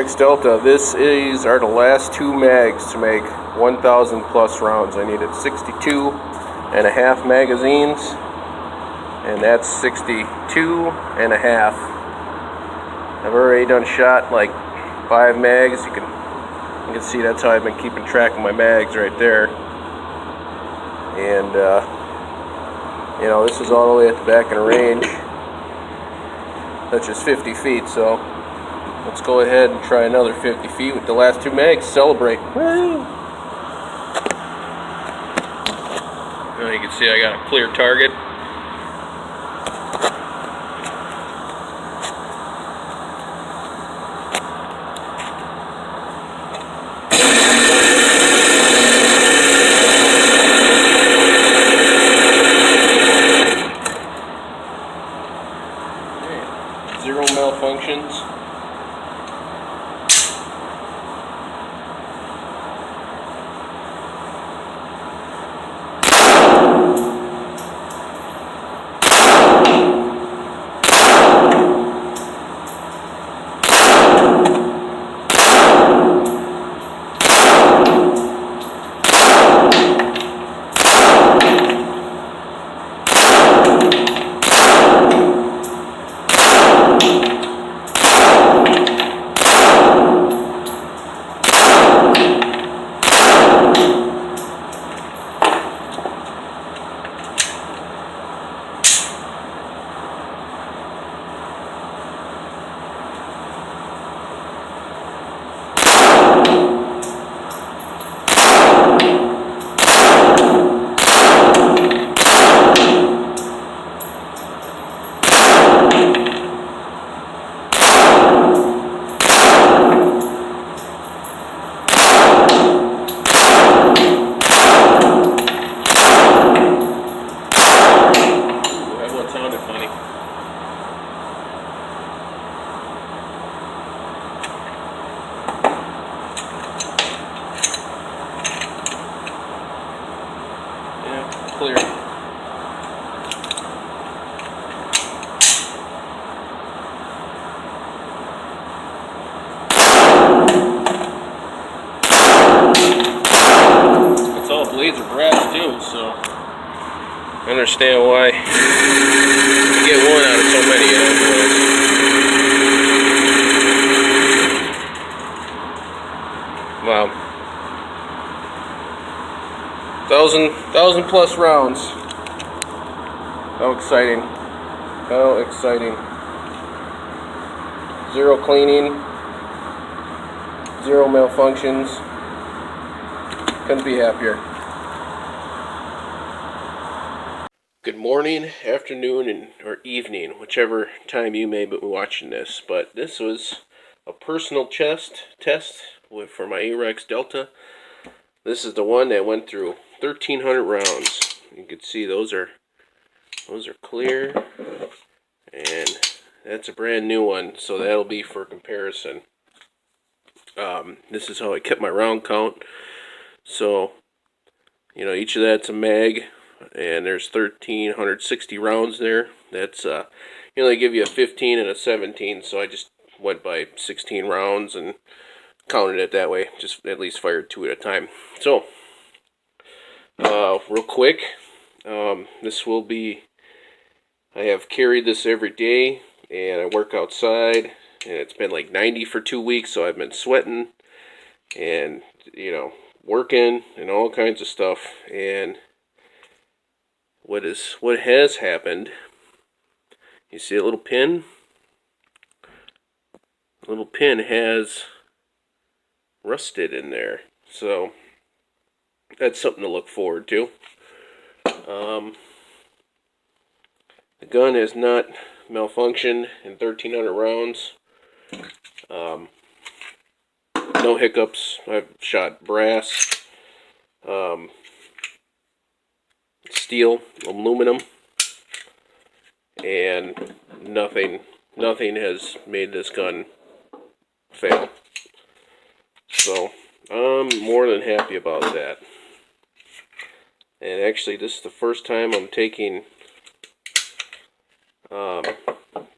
Arex Delta. These are the last two mags to make 1,000 plus rounds. I needed 62 and a half magazines, and that's 62 and a half. I've already done shot like 5 mags. You can see that's how I've been keeping track of my mags right there. And you know, this is all the way at the back in the range. That's just 50 feet, so let's go ahead and try another 50 feet with the last two mags. Celebrate. Woo! Now you can see I got a clear target. Zero malfunctions. Clear. It's all blades of brass too, so I understand why you get one out of so many, you know. Wow. 1,000 plus rounds. How exciting. How exciting. Zero cleaning. Zero malfunctions. Couldn't be happier. Good morning, afternoon, or evening, whichever time you may be watching this. But this was a personal test for my Arex Delta. This is the one that went through 1,300 rounds. You can see those are clear, and that's a brand new one, so that'll be for comparison. This is how I kept my round count. So, you know, each of that's a mag, and there's 1,360 rounds there. That's you know, they give you a 15 and a 17, so I just went by 16 rounds and counted it that way. Just at least fired 2 at a time. So, real quick, this will be, I have carried this every day, and I work outside, and it's been like 90 for 2 weeks, so I've been sweating and, you know, working and all kinds of stuff. And what has happened, you see a little pin? A little pin has rusted in there, so that's something to look forward to. The gun has not malfunctioned in 1,300 rounds. No hiccups. I've shot brass, steel, aluminum, and nothing has made this gun fail. So I'm more than happy about that. And actually, this is the first time I'm taking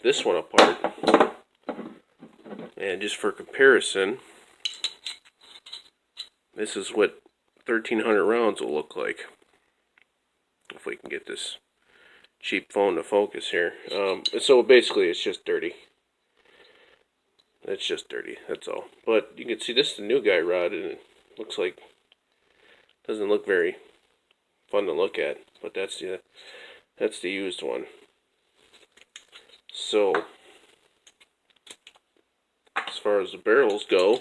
this one apart. And just for comparison, this is what 1,300 rounds will look like. If we can get this cheap phone to focus here. So basically it's just dirty. It's just dirty, that's all. But you can see this is the new guy rod, and it looks like, doesn't look very fun to look at, but that's the used one. So as far as the barrels go,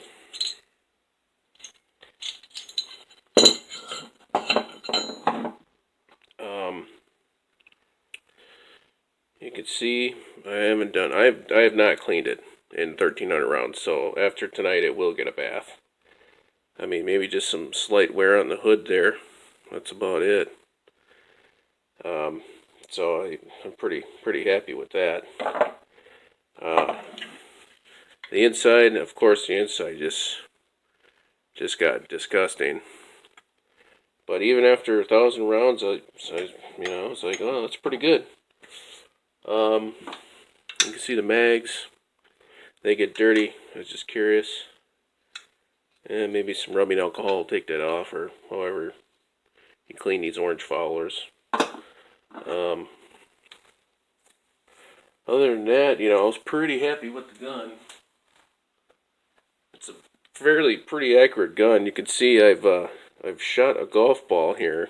you can see I have not cleaned it in 1,300 rounds, so after tonight it will get a bath. I mean, maybe just some slight wear on the hood there. That's about it. So I'm pretty happy with that. The inside, of course, the inside just got disgusting. But even after 1,000 rounds, I was like, oh, that's pretty good. You can see the mags. They get dirty. I was just curious. And maybe some rubbing alcohol will take that off, or however you clean these orange foulers. Other than that, I was pretty happy with the gun. It's a pretty accurate gun. You can see I've shot a golf ball here.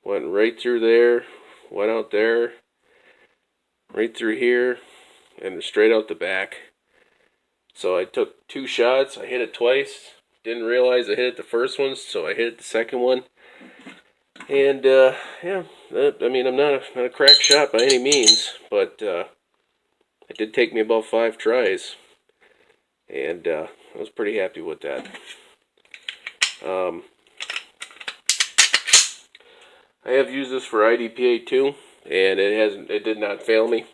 Went right through there, went out there, right through here, and straight out the back. So I took 2 shots. I hit it twice. Didn't realize I hit it the first one, so I hit it the second one. And yeah, I mean, I'm not a crack shot by any means, but it did take me about 5 tries, and I was pretty happy with that. I have used this for IDPA too, and it did not fail me.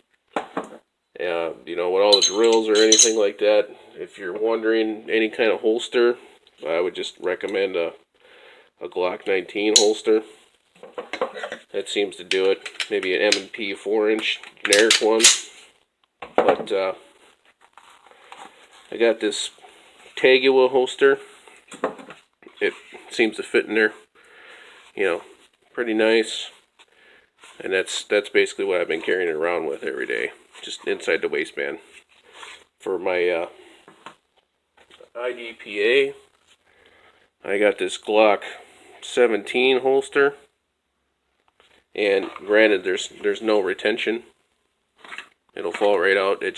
With all the drills or anything like that, if you're wondering any kind of holster, I would just recommend a Glock 19 holster. That seems to do it. Maybe an M&P 4-inch generic one. But I got this Tagua holster. It seems to fit in there, pretty nice. And that's basically what I've been carrying it around with every day, just inside the waistband. For my IDPA, I got this Glock 17 holster, and granted, there's no retention. It'll fall right out. It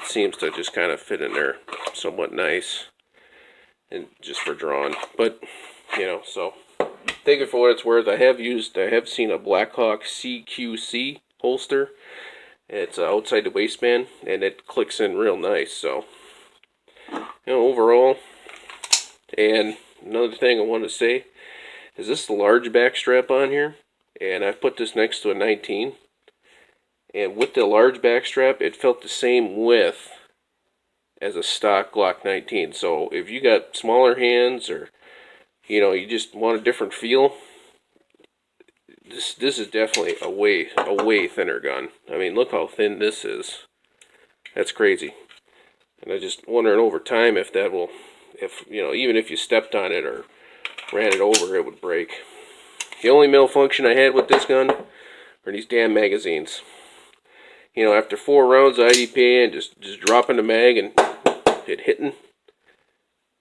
seems to just kind of fit in there somewhat nice, and just for drawing. But so take it for what it's worth. I have seen a Blackhawk CQC holster. It's outside the waistband, and it clicks in real nice. So overall, and another thing I want to say is this the large back strap on here, and I've put this next to a 19, and with the large back strap, it felt the same width as a stock Glock 19. So if you got smaller hands, or you just want a different feel, this is definitely a way thinner gun. I mean, look how thin this is. That's crazy. And I just wondering over time if that will, even if you stepped on it or ran it over, it would break. The only malfunction I had with this gun are these damn magazines. After 4 rounds of IDPA and just dropping the mag and it hitting,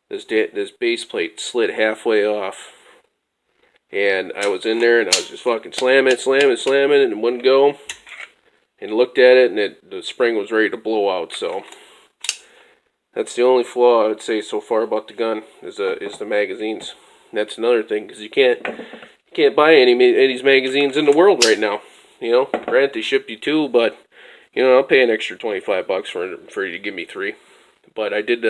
this base plate slid halfway off. And I was in there and I was just fucking slamming and it wouldn't go. And looked at it, and the spring was ready to blow out. So that's the only flaw I would say so far about the gun is the magazines. And that's another thing, because you can't buy any of these magazines in the world right now. Granted, they ship you 2, but I'll pay an extra $25 for you to give me 3. But I did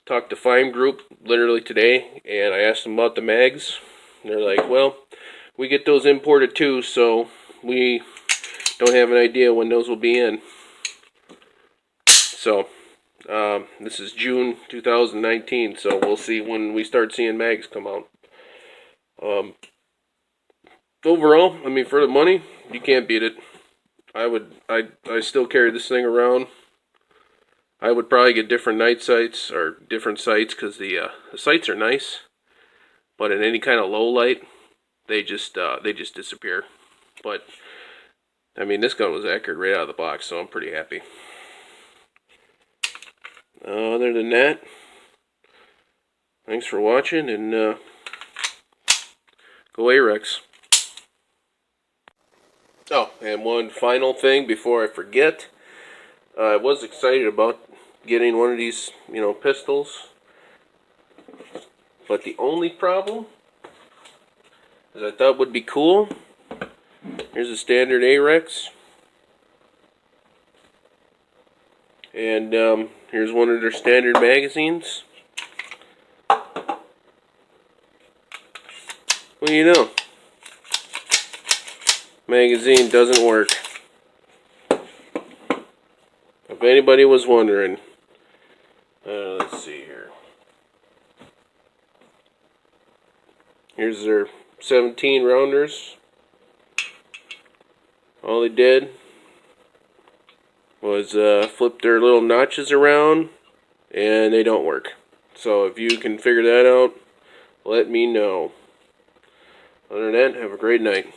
talk to Fime Group literally today, and I asked them about the mags. And they're like, well, we get those imported too, so we don't have an idea when those will be in. So this is June 2019, so we'll see when we start seeing mags come out. Overall, I mean, for the money, you can't beat it. I still carry this thing around. I would probably get different night sights or different sights because the sights are nice, but in any kind of low light, they just disappear. But I mean, this gun was accurate right out of the box, so I'm pretty happy. Other than that, thanks for watching, and go Arex. Oh, and one final thing before I forget. I was excited about getting one of these, pistols. But the only problem is I thought would be cool. Here's a standard Arex. And here's one of their standard magazines. Well, you know, magazine doesn't work. If anybody was wondering. Let's see here. Here's their 17 rounders. All they did was flip their little notches around, and they don't work. So if you can figure that out, let me know. Other than that, have a great night.